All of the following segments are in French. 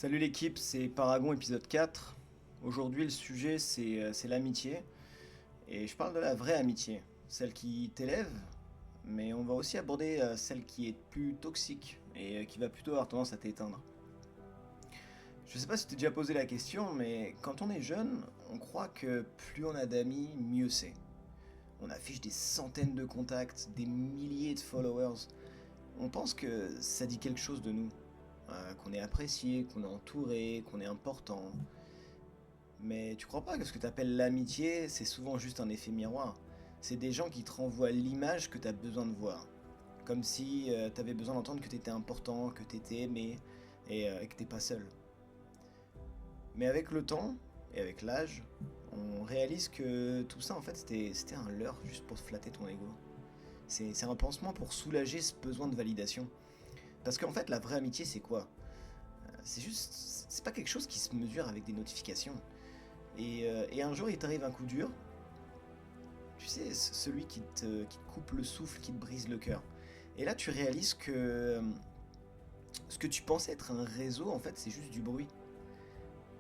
Salut l'équipe, c'est Paragon épisode 4. Aujourd'hui le sujet c'est l'amitié. Et je parle de la vraie amitié, celle qui t'élève, mais on va aussi aborder celle qui est plus toxique et qui va plutôt avoir tendance à t'éteindre. Je sais pas si tu t'es déjà posé la question, mais quand on est jeune, on croit que plus on a d'amis, mieux c'est. On affiche des centaines de contacts, des milliers de followers. On pense que ça dit quelque chose de nous, qu'on est apprécié, qu'on est entouré, qu'on est important. Mais tu crois pas que ce que t'appelles l'amitié, c'est souvent juste un effet miroir? C'est des gens qui te renvoient l'image que t'as besoin de voir. Comme si t'avais besoin d'entendre que t'étais important, que t'étais aimé, et que t'es pas seul. Mais avec le temps, et avec l'âge, on réalise que tout ça en fait c'était un leurre juste pour flatter ton ego. C'est un pansement pour soulager ce besoin de validation. Parce qu'en fait la vraie amitié c'est quoi? C'est juste, c'est pas quelque chose qui se mesure avec des notifications. Et un jour il t'arrive un coup dur, tu sais, celui qui te coupe le souffle, qui te brise le cœur. Et là, tu réalises que ce que tu pensais être un réseau, en fait, c'est juste du bruit.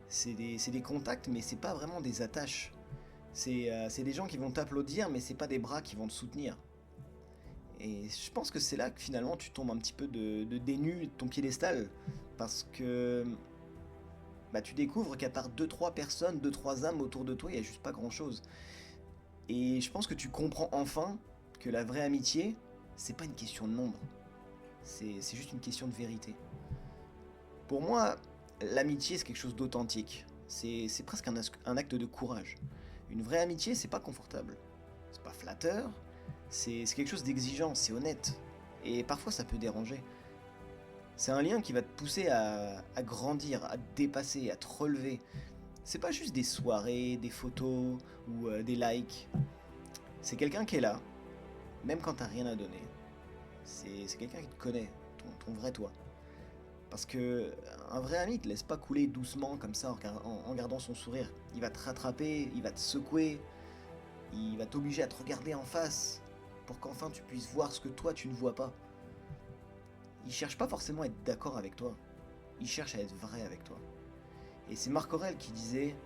C'est des contacts, mais c'est pas vraiment des attaches. C'est des gens qui vont t'applaudir, mais c'est pas des bras qui vont te soutenir. Et je pense que c'est là que finalement tu tombes un petit peu de dénu de ton piédestal. Parce que bah, tu découvres qu'à part deux trois personnes, deux trois âmes autour de toi, il n'y a juste pas grand-chose. Et je pense que tu comprends enfin que la vraie amitié, c'est pas une question de nombre, c'est juste une question de vérité. Pour moi, l'amitié, c'est quelque chose d'authentique. C'est presque un acte de courage. Une vraie amitié, c'est pas confortable. C'est pas flatteur, c'est quelque chose d'exigeant, c'est honnête. Et parfois, ça peut déranger. C'est un lien qui va te pousser à grandir, à te dépasser, à te relever. C'est pas juste des soirées, des photos ou des likes. C'est quelqu'un qui est là, même quand t'as rien à donner. C'est quelqu'un qui te connaît, ton vrai toi. Parce que un vrai ami te laisse pas couler doucement comme ça en gardant son sourire. Il va te rattraper, il va te secouer, il va t'obliger à te regarder en face pour qu'enfin tu puisses voir ce que toi tu ne vois pas. Il cherche pas forcément à être d'accord avec toi, il cherche à être vrai avec toi. Et c'est Marc Aurèle qui disait: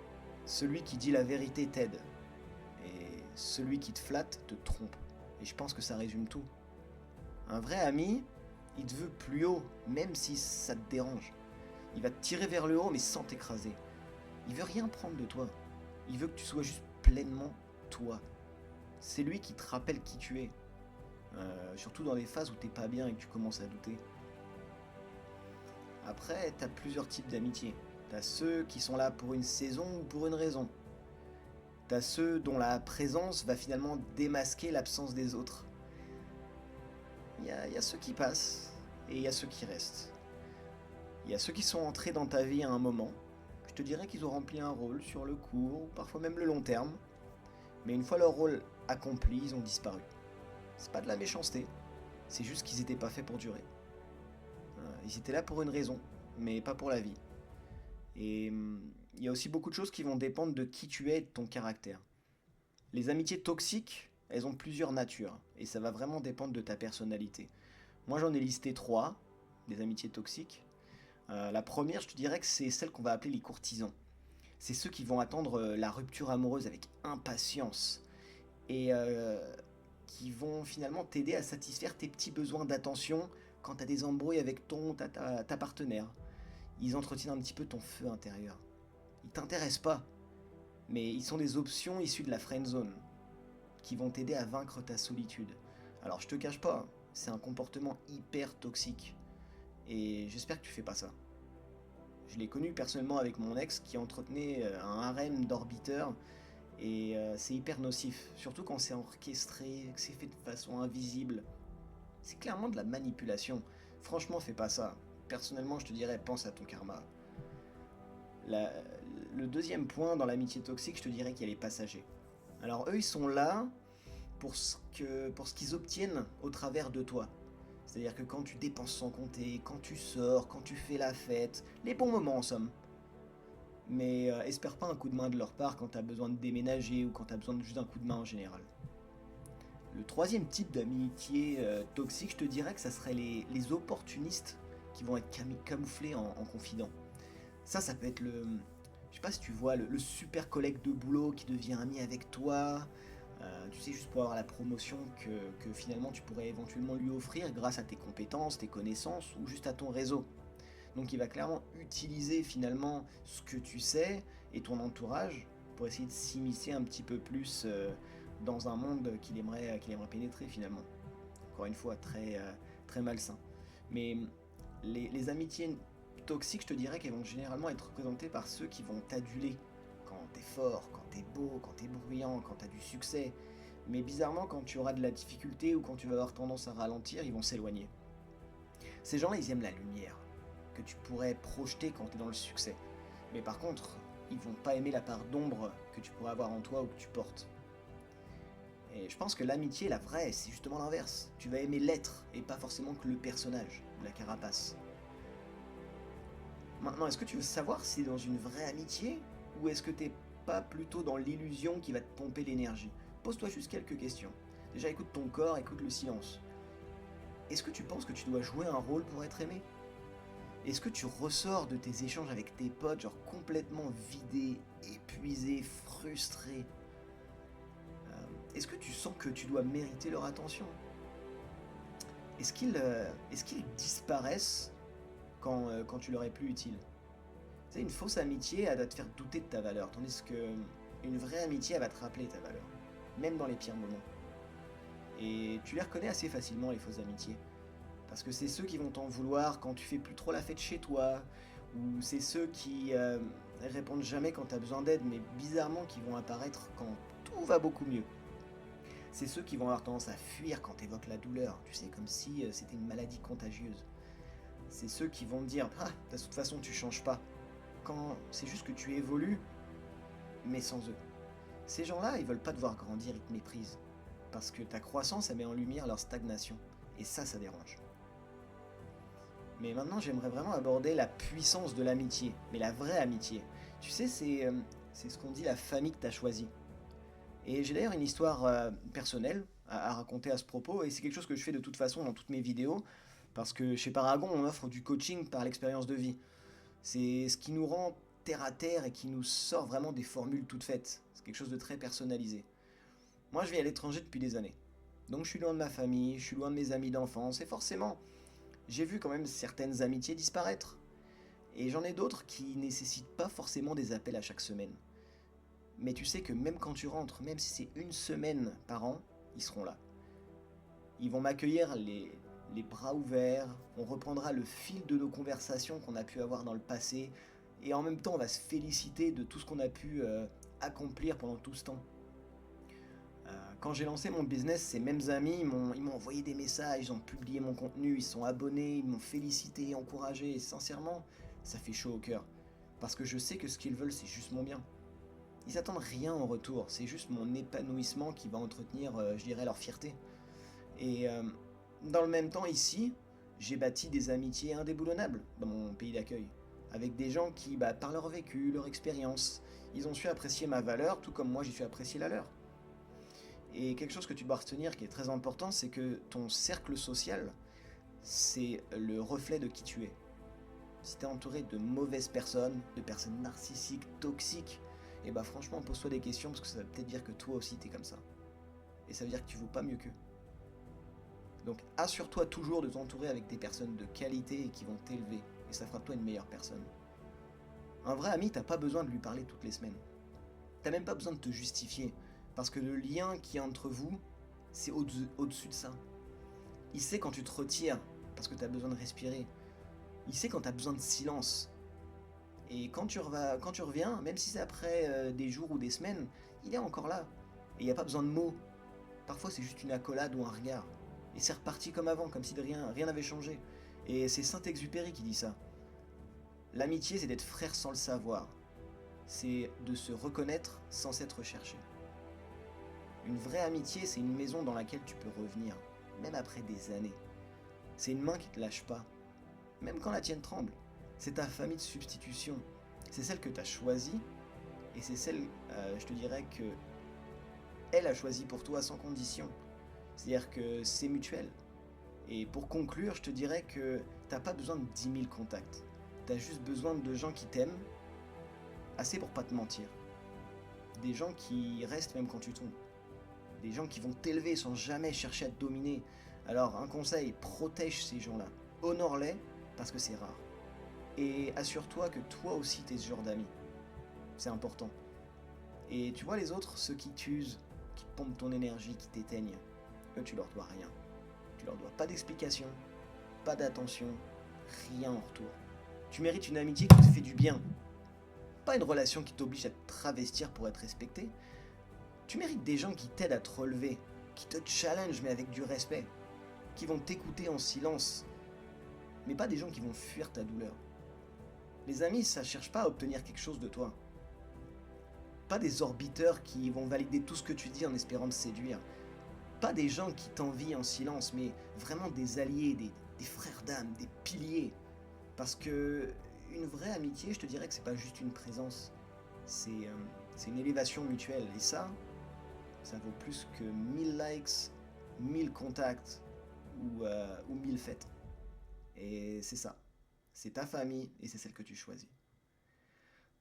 celui qui dit la vérité t'aide, et celui qui te flatte te trompe. Et je pense que ça résume tout. Un vrai ami, il te veut plus haut, même si ça te dérange. Il va te tirer vers le haut, mais sans t'écraser. Il veut rien prendre de toi. Il veut que tu sois juste pleinement toi. C'est lui qui te rappelle qui tu es. Surtout dans les phases où t'es pas bien et que tu commences à douter. Après, t'as plusieurs types d'amitié. T'as ceux qui sont là pour une saison ou pour une raison. T'as ceux dont la présence va finalement démasquer l'absence des autres. Il y a ceux qui passent et il y a ceux qui restent. Il y a ceux qui sont entrés dans ta vie à un moment. Je te dirais qu'ils ont rempli un rôle sur le court, ou parfois même le long terme. Mais une fois leur rôle accompli, ils ont disparu. C'est pas de la méchanceté, c'est juste qu'ils étaient pas faits pour durer. Ils étaient là pour une raison, mais pas pour la vie. Et il y a aussi beaucoup de choses qui vont dépendre de qui tu es et de ton caractère. Les amitiés toxiques, elles ont plusieurs natures, et ça va vraiment dépendre de ta personnalité. Moi j'en ai listé trois, des amitiés toxiques. La première, je te dirais que c'est celle qu'on va appeler les courtisans. C'est ceux qui vont attendre la rupture amoureuse avec impatience et qui vont finalement t'aider à satisfaire tes petits besoins d'attention quand tu as des embrouilles avec ta partenaire. Ils entretiennent un petit peu ton feu intérieur. Ils t'intéressent pas, mais ils sont des options issues de la friend zone qui vont t'aider à vaincre ta solitude. Alors je te cache pas, c'est un comportement hyper toxique et j'espère que tu fais pas ça. Je l'ai connu personnellement avec mon ex qui entretenait un harem d'orbiteurs et c'est hyper nocif, surtout quand c'est orchestré, que c'est fait de façon invisible. C'est clairement de la manipulation. Franchement, fais pas ça. Personnellement, je te dirais, pense à ton karma. La- le deuxième point dans l'amitié toxique, je te dirais qu'il y a les passagers. Alors eux, ils sont là pour ce qu'ils obtiennent au travers de toi. C'est-à-dire que quand tu dépenses sans compter, quand tu sors, quand tu fais la fête, les bons moments en somme. Mais espère pas un coup de main de leur part quand t'as besoin de déménager ou quand t'as besoin de juste un coup de main en général. Le troisième type d'amitié toxique, je te dirais que ça serait les opportunistes qui vont être camouflés en confidents. Ça peut être je sais pas si tu vois, le super collègue de boulot qui devient ami avec toi, tu sais, juste pour avoir la promotion que finalement tu pourrais éventuellement lui offrir grâce à tes compétences, tes connaissances ou juste à ton réseau. Donc il va clairement utiliser finalement ce que tu sais et ton entourage pour essayer de s'immiscer un petit peu plus dans un monde qu'il aimerait pénétrer finalement. Encore une fois, très malsain. Mais les amitiés toxiques, je te dirais qu'elles vont généralement être représentées par ceux qui vont t'aduler quand t'es fort, quand t'es beau, quand t'es bruyant, quand t'as du succès. Mais bizarrement, quand tu auras de la difficulté ou quand tu vas avoir tendance à ralentir, ils vont s'éloigner. Ces gens-là, ils aiment la lumière que tu pourrais projeter quand tu es dans le succès. Mais par contre, ils vont pas aimer la part d'ombre que tu pourrais avoir en toi ou que tu portes. Et je pense que l'amitié, la vraie, c'est justement l'inverse. Tu vas aimer l'être et pas forcément que le personnage, la carapace. Maintenant, est-ce que tu veux savoir si c'est dans une vraie amitié ou est-ce que t'es pas plutôt dans l'illusion qui va te pomper l'énergie? Pose-toi juste quelques questions. Déjà, écoute ton corps, écoute le silence. Est-ce que tu penses que tu dois jouer un rôle pour être aimé? Est-ce que tu ressors de tes échanges avec tes potes genre complètement vidé, épuisé, frustré? Est-ce que tu sens que tu dois mériter leur attention? Est-ce qu'ils disparaissent quand tu leur es plus utile? Tu sais, une fausse amitié, elle va te faire douter de ta valeur, tandis que une vraie amitié, elle va te rappeler ta valeur, même dans les pires moments. Et tu les reconnais assez facilement, les fausses amitiés. Parce que c'est ceux qui vont t'en vouloir quand tu fais plus trop la fête chez toi, ou c'est ceux qui répondent jamais quand tu as besoin d'aide, mais bizarrement qui vont apparaître quand tout va beaucoup mieux. C'est ceux qui vont avoir tendance à fuir quand tu évoques la douleur, tu sais, comme si c'était une maladie contagieuse. C'est ceux qui vont te dire ah, de toute façon tu changes pas, quand c'est juste que tu évolues, mais sans eux. Ces gens-là, ils veulent pas te voir grandir, ils te méprisent. Parce que ta croissance, elle met en lumière leur stagnation. Et ça dérange. Mais maintenant, j'aimerais vraiment aborder la puissance de l'amitié, mais la vraie amitié. Tu sais, c'est ce qu'on dit la famille que tu as choisie. Et j'ai d'ailleurs une histoire personnelle à raconter à ce propos, et c'est quelque chose que je fais de toute façon dans toutes mes vidéos, parce que chez Paragon, on offre du coaching par l'expérience de vie. C'est ce qui nous rend terre à terre et qui nous sort vraiment des formules toutes faites. C'est quelque chose de très personnalisé. Moi, je vis à l'étranger depuis des années. Donc je suis loin de ma famille, je suis loin de mes amis d'enfance, et forcément, j'ai vu quand même certaines amitiés disparaître. Et j'en ai d'autres qui nécessitent pas forcément des appels à chaque semaine. Mais tu sais que même quand tu rentres, même si c'est une semaine par an, ils seront là. Ils vont m'accueillir les bras ouverts, on reprendra le fil de nos conversations qu'on a pu avoir dans le passé, et en même temps on va se féliciter de tout ce qu'on a pu accomplir pendant tout ce temps. Quand j'ai lancé mon business, ces mêmes amis, ils m'ont envoyé des messages, ils ont publié mon contenu, ils sont abonnés, ils m'ont félicité, encouragé, et sincèrement, ça fait chaud au cœur. Parce que je sais que ce qu'ils veulent, c'est juste mon bien. Ils attendent rien en retour, c'est juste mon épanouissement qui va entretenir, je dirais, leur fierté. Et dans le même temps, ici, j'ai bâti des amitiés indéboulonnables dans mon pays d'accueil. Avec des gens qui, par leur vécu, leur expérience, ils ont su apprécier ma valeur, tout comme moi j'ai su apprécier la leur. Et quelque chose que tu dois retenir qui est très important, c'est que ton cercle social, c'est le reflet de qui tu es. Si tu es entouré de mauvaises personnes, de personnes narcissiques, toxiques, et franchement pose-toi des questions parce que ça va peut-être dire que toi aussi t'es comme ça. Et ça veut dire que tu vaux pas mieux qu'eux. Donc assure-toi toujours de t'entourer avec des personnes de qualité et qui vont t'élever, et ça fera de toi une meilleure personne. Un vrai ami, t'as pas besoin de lui parler toutes les semaines. T'as même pas besoin de te justifier, parce que le lien qui est entre vous, c'est au-dessus de ça. Il sait quand tu te retires, parce que t'as besoin de respirer. Il sait quand t'as besoin de silence. Et quand tu reviens, même si c'est après des jours ou des semaines, il est encore là. Et il n'y a pas besoin de mots. Parfois c'est juste une accolade ou un regard. Et c'est reparti comme avant, comme si de rien n'avait changé. Et c'est Saint-Exupéry qui dit ça. L'amitié, c'est d'être frère sans le savoir. C'est de se reconnaître sans s'être recherché. Une vraie amitié, c'est une maison dans laquelle tu peux revenir, même après des années. C'est une main qui te lâche pas, même quand la tienne tremble. C'est ta famille de substitution. C'est celle que tu as choisie, et c'est celle, je te dirais, que elle a choisi pour toi sans condition. C'est-à-dire que c'est mutuel. Et pour conclure, je te dirais que t'as pas besoin de 10 000 contacts. T'as juste besoin de gens qui t'aiment, assez pour pas te mentir. Des gens qui restent même quand tu tombes. Des gens qui vont t'élever sans jamais chercher à te dominer. Alors, un conseil, protège ces gens-là. Honore-les, parce que c'est rare. Et assure-toi que toi aussi t'es ce genre d'amis. C'est important. Et tu vois les autres, ceux qui t'usent, qui pompent ton énergie, qui t'éteignent, eux tu leur dois rien. Tu leur dois pas d'explication, pas d'attention, rien en retour. Tu mérites une amitié qui te fait du bien. Pas une relation qui t'oblige à te travestir pour être respecté. Tu mérites des gens qui t'aident à te relever, qui te challenge mais avec du respect, qui vont t'écouter en silence, mais pas des gens qui vont fuir ta douleur. Les amis, ça cherche pas à obtenir quelque chose de toi. Pas des orbiteurs qui vont valider tout ce que tu dis en espérant te séduire. Pas des gens qui t'envient en silence, mais vraiment des alliés, des frères d'âme, des piliers. Parce que une vraie amitié, je te dirais que c'est pas juste une présence, c'est une élévation mutuelle. Et ça vaut plus que 1000 likes, 1000 contacts ou 1000 fêtes. Et c'est ça. C'est ta famille et c'est celle que tu choisis.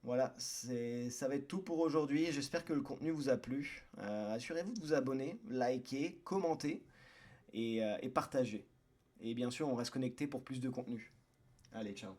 Voilà, ça va être tout pour aujourd'hui. J'espère que le contenu vous a plu. Assurez-vous de vous abonner, liker, commenter et partager. Et bien sûr, on reste connecté pour plus de contenu. Allez, ciao.